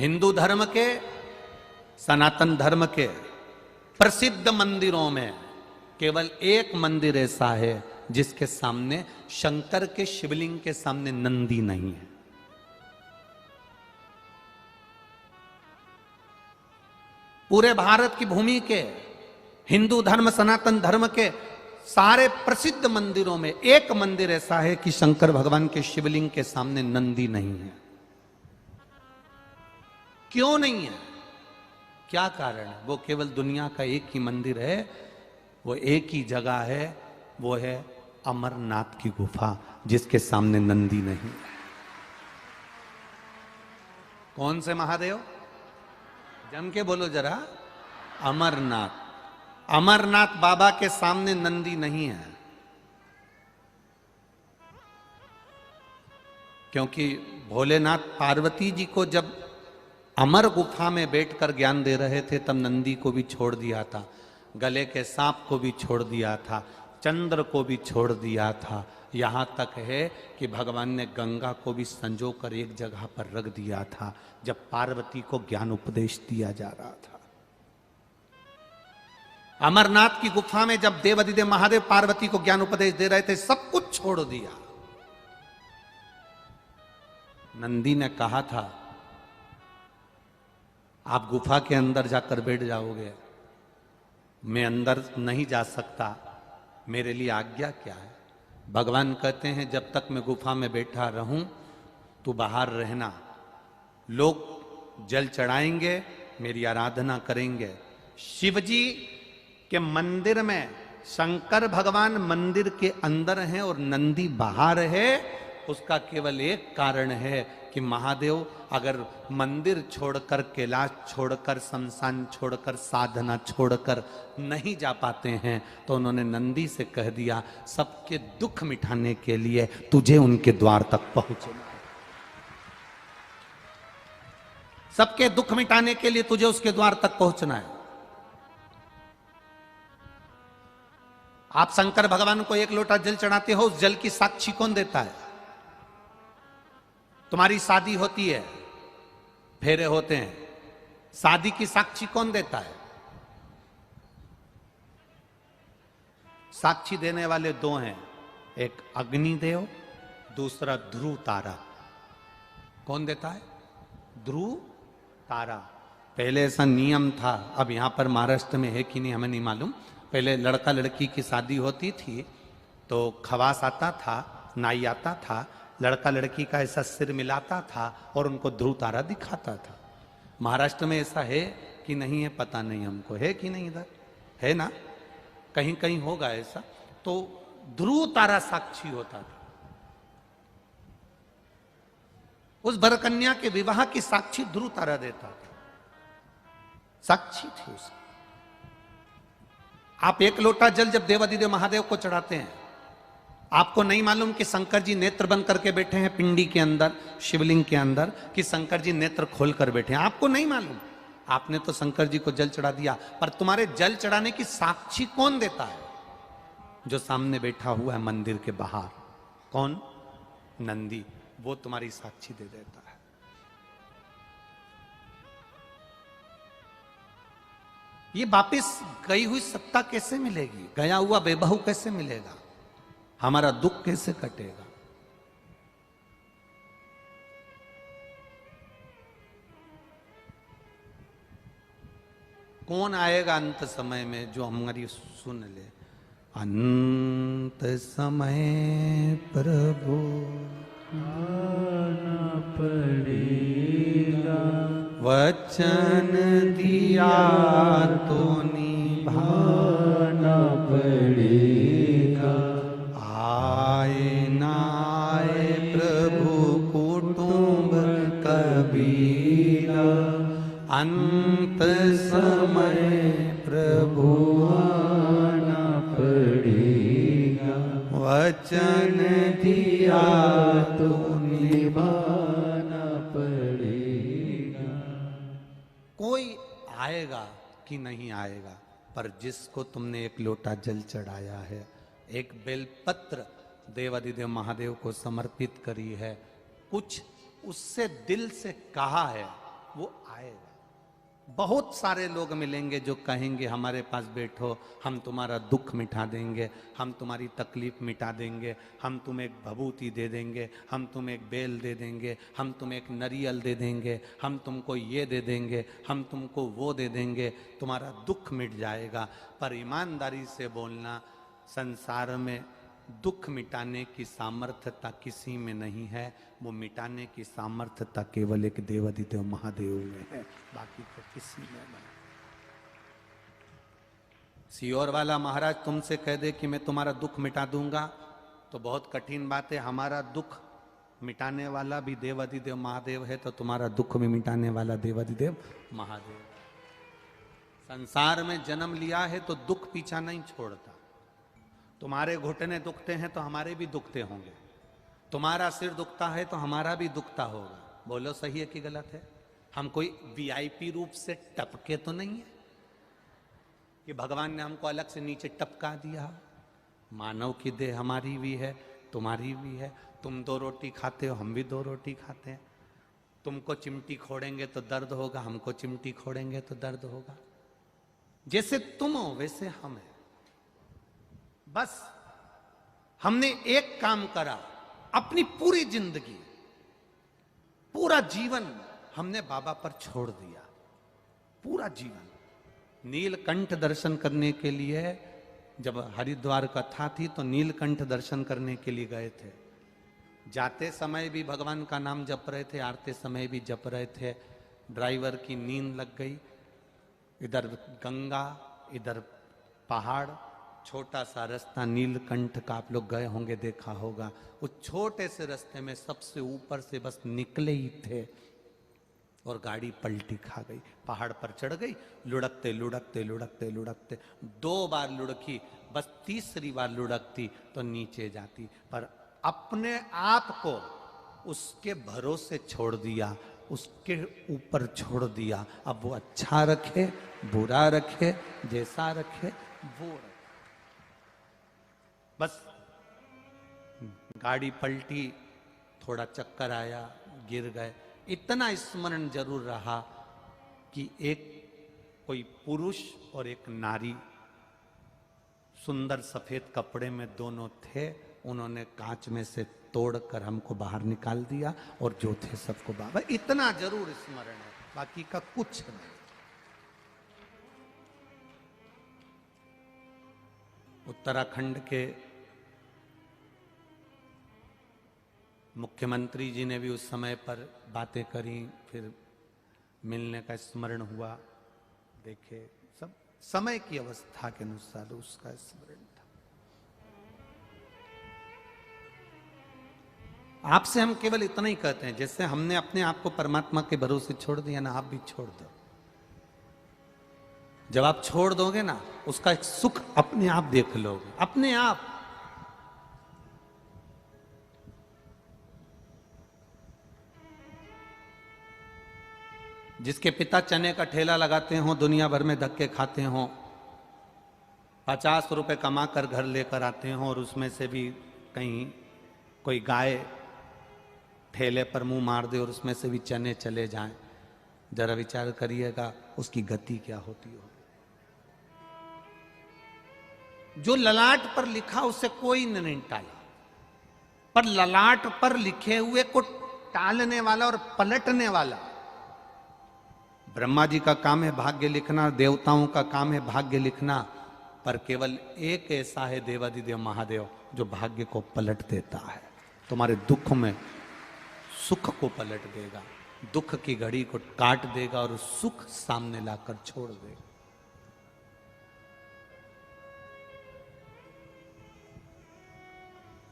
हिंदू धर्म के, सनातन धर्म के प्रसिद्ध मंदिरों में केवल एक मंदिर ऐसा है जिसके सामने शंकर के शिवलिंग के सामने नंदी नहीं है। पूरे भारत की भूमि के हिंदू धर्म, सनातन धर्म के सारे प्रसिद्ध मंदिरों में एक मंदिर ऐसा है कि शंकर भगवान के शिवलिंग के सामने नंदी नहीं है। क्यों नहीं है? क्या कारण है? वो केवल दुनिया का एक ही मंदिर है, वो एक ही जगह है, वो है अमरनाथ की गुफा, जिसके सामने नंदी नहीं। कौन से महादेव? जम के बोलो जरा। अमरनाथ। अमरनाथ बाबा के सामने नंदी नहीं है, क्योंकि भोलेनाथ पार्वती जी को जब अमर गुफा में बैठकर ज्ञान दे रहे थे तब नंदी को भी छोड़ दिया था, गले के सांप को भी छोड़ दिया था, चंद्र को भी छोड़ दिया था। यहां तक है कि भगवान ने गंगा को भी संजो कर एक जगह पर रख दिया था जब पार्वती को ज्ञान उपदेश दिया जा रहा था। अमरनाथ की गुफा में जब देवाधिदेव महादेव पार्वती को ज्ञान उपदेश दे रहे थे, सब कुछ छोड़ दिया। नंदी ने कहा था, आप गुफा के अंदर जाकर बैठ जाओगे, मैं अंदर नहीं जा सकता, मेरे लिए आज्ञा क्या है? भगवान कहते हैं, जब तक मैं गुफा में बैठा रहूं तो बाहर रहना। लोग जल चढ़ाएंगे, मेरी आराधना करेंगे। शिवजी के मंदिर में शंकर भगवान मंदिर के अंदर हैं और नंदी बाहर है। उसका केवल एक कारण है कि महादेव अगर मंदिर छोड़कर, कैलाश छोड़कर, शमशान छोड़कर, साधना छोड़कर नहीं जा पाते हैं तो उन्होंने नंदी से कह दिया, सबके दुख मिटाने के लिए तुझे उनके द्वार तक पहुंचना है। सबके दुख मिटाने के लिए तुझे उसके द्वार तक पहुंचना है। आप शंकर भगवान को एक लोटा जल चढ़ाते हो, उस जल की साक्षी कौन देता है? तुम्हारी शादी होती है, फेरे होते हैं, शादी की साक्षी कौन देता है? साक्षी देने वाले दो हैं, एक अग्निदेव, दूसरा ध्रुव तारा। कौन देता है? ध्रुव तारा। पहले ऐसा नियम था, अब यहां पर महाराष्ट्र में है कि नहीं हमें नहीं मालूम। पहले लड़का लड़की की शादी होती थी तो खवास आता था, नाई आता था, लड़का लड़की का ऐसा सिर मिलाता था और उनको ध्रुव तारा दिखाता था। महाराष्ट्र में ऐसा है कि नहीं है पता नहीं हमको, है कि नहीं? इधर है ना, कहीं कहीं होगा ऐसा। तो ध्रुव तारा साक्षी होता था। उस वरकन्या के विवाह की साक्षी ध्रुव तारा देता था, साक्षी थी उसकी। आप एक लोटा जल जब देवाधिदेव महादेव को चढ़ाते हैं, आपको नहीं मालूम कि शंकर जी नेत्र बंद करके बैठे हैं पिंडी के अंदर, शिवलिंग के अंदर, कि शंकर जी नेत्र खोल कर बैठे हैं, आपको नहीं मालूम। आपने तो शंकर जी को जल चढ़ा दिया, पर तुम्हारे जल चढ़ाने की साक्षी कौन देता है? जो सामने बैठा हुआ है मंदिर के बाहर। कौन? नंदी। वो तुम्हारी साक्षी दे देता है। ये वापिस गई हुई सत्ता कैसे मिलेगी? गया हुआ बेबहू कैसे मिलेगा? हमारा दुख कैसे कटेगा? कौन आएगा अंत समय में जो हमारी सुन ले? अंत समय प्रभु आना पड़ेगा, वचन दिया तो निभाना पड़ेगा। आए ना आए प्रभु कुटुंब कबीरा, अंत समय प्रभु आना पड़ेगा, वचन दिया तो निभाना पड़ेगा। कोई आएगा कि नहीं आएगा, पर जिसको तुमने एक लोटा जल चढ़ाया है, एक बेलपत्र देवाधिदेव महादेव को समर्पित करी है, कुछ उससे दिल से कहा है, वो आएगा। बहुत सारे लोग मिलेंगे जो कहेंगे हमारे पास बैठो, हम तुम्हारा दुख मिटा देंगे, हम तुम्हारी तकलीफ मिटा देंगे, हम तुम्हें एक भभूति दे देंगे, हम तुम्हें एक बेल दे देंगे, हम तुम्हें एक नरियल दे देंगे, हम तुमको ये दे देंगे, हम तुमको वो दे देंगे, तुम्हारा दुख मिट जाएगा। पर ईमानदारी से बोलना, संसार में दुख मिटाने की सामर्थ्यता किसी में नहीं है, वो मिटाने की सामर्थ्यता केवल एक देवाधिदेव महादेव में है, बाकी तो किसी में नहीं। सियोर वाला महाराज तुमसे कह दे कि मैं तुम्हारा दुख मिटा दूंगा तो बहुत कठिन बात है। हमारा दुख मिटाने वाला भी देवाधिदेव महादेव है, तो तुम्हारा दुख भी मिटाने वाला देवाधिदेव महादेव। संसार में जन्म लिया है तो दुख पीछा नहीं छोड़ता। तुम्हारे घुटने दुखते हैं तो हमारे भी दुखते होंगे, तुम्हारा सिर दुखता है तो हमारा भी दुखता होगा। बोलो सही है कि गलत है? हम कोई वीआईपी रूप से टपके तो नहीं है कि भगवान ने हमको अलग से नीचे टपका दिया। मानव की देह हमारी भी है, तुम्हारी भी है। तुम 2 रोटी खाते हो, हम भी 2 रोटी खाते हैं। तुमको चिमटी खोड़ेंगे तो दर्द होगा, हमको चिमटी खोड़ेंगे तो दर्द होगा। जैसे तुम हो वैसे हम हैं। बस हमने एक काम करा, अपनी पूरी जिंदगी, पूरा जीवन हमने बाबा पर छोड़ दिया। पूरा जीवन नीलकंठ दर्शन करने के लिए, जब हरिद्वार कथा थी तो नीलकंठ दर्शन करने के लिए गए थे। जाते समय भी भगवान का नाम जप रहे थे, आते समय भी जप रहे थे। ड्राइवर की नींद लग गई। इधर गंगा, इधर पहाड़, छोटा सा रास्ता नीलकंठ का, आप लोग गए होंगे, देखा होगा। उस छोटे से रास्ते में सबसे ऊपर से बस निकले ही थे और गाड़ी पलटी खा गई। पहाड़ पर चढ़ गई, लुढ़कते लुढ़कते लुढ़कते लुढ़कते 2 बार लुढ़की, बस तीसरी बार लुढ़कती तो नीचे जाती। पर अपने आप को उसके भरोसे छोड़ दिया, उसके ऊपर छोड़ दिया। अब वो अच्छा रखे, बुरा रखे, जैसा रखे वो रखे। बस गाड़ी पलटी, थोड़ा चक्कर आया, गिर गए। इतना स्मरण जरूर रहा कि एक कोई पुरुष और एक नारी सुंदर सफेद कपड़े में दोनों थे। उन्होंने कांच में से तोड़कर हमको बाहर निकाल दिया और जो थे सबको बाबा। इतना जरूर स्मरण है, बाकी का कुछ नहीं। उत्तराखंड के मुख्यमंत्री जी ने भी उस समय पर बातें करी, फिर मिलने का स्मरण हुआ। देखे सब समय की अवस्था के अनुसार उसका स्मरण था। आपसे हम केवल इतना ही कहते हैं, जैसे हमने अपने आप को परमात्मा के भरोसे छोड़ दिया ना, आप भी छोड़ दो। जब आप छोड़ दोगे ना, उसका एक सुख अपने आप देख लोगे, अपने आप। जिसके पिता चने का ठेला लगाते हो, दुनिया भर में धक्के खाते हो, 50 रुपए कमा कर घर लेकर आते हो और उसमें से भी कहीं कोई गाय ठेले पर मुंह मार दे और उसमें से भी चने चले जाएं, जरा विचार करिएगा उसकी गति क्या होती हो। जो ललाट पर लिखा उसे कोई नहीं टाला, पर ललाट पर लिखे हुए को टालने वाला और पलटने वाला, ब्रह्मा जी का काम है भाग्य लिखना, देवताओं का काम है भाग्य लिखना, पर केवल एक ऐसा है देवाधिदेव महादेव जो भाग्य को पलट देता है। तुम्हारे दुख में सुख को पलट देगा, दुख की घड़ी को काट देगा और सुख सामने लाकर छोड़ देगा।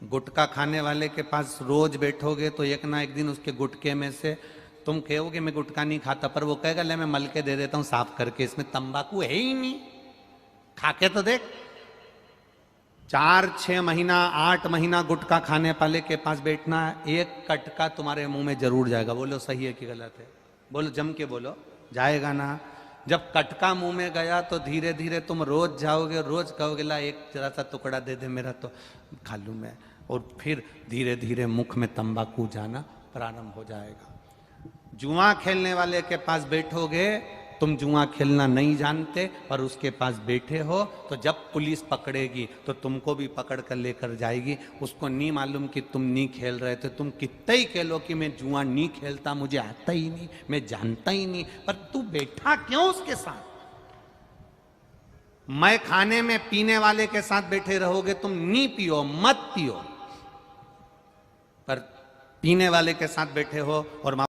गुटखा खाने वाले के पास रोज बैठोगे तो एक ना एक दिन उसके गुटके में से तुम कहोगे मैं गुटखा नहीं खाता, पर वो कहेगा ले मैं मल के दे देता हूं साफ करके, इसमें तंबाकू है ही नहीं, खा के तो देख। 4-6 महीना 8 महीना गुटखा खाने वाले के पास बैठना, एक कटका तुम्हारे मुंह में जरूर जाएगा। बोलो सही है कि गलत है? बोलो जम के बोलो, जाएगा ना? जब कटका मुंह में गया तो धीरे धीरे तुम रोज जाओगे, रोज कहोगे ला एक जरा सा टुकड़ा दे दे मेरा तो खा लूं मैं, और फिर धीरे धीरे मुख में तंबाकू जाना प्रारंभ हो जाएगा। जुआ खेलने वाले के पास बैठोगे, तुम जुआ खेलना नहीं जानते और उसके पास बैठे हो, तो जब पुलिस पकड़ेगी तो तुमको भी पकड़ कर लेकर जाएगी। उसको नहीं मालूम कि तुम नहीं खेल रहे थे। तुम कितना ही खेलो कि मैं जुआ नहीं खेलता, मुझे आता ही नहीं, मैं जानता ही नहीं, पर तू बैठा क्यों उसके साथ? मैं खाने में पीने वाले के साथ बैठे रहोगे, तुम नहीं पियो, मत पियो, पर पीने वाले के साथ बैठे हो और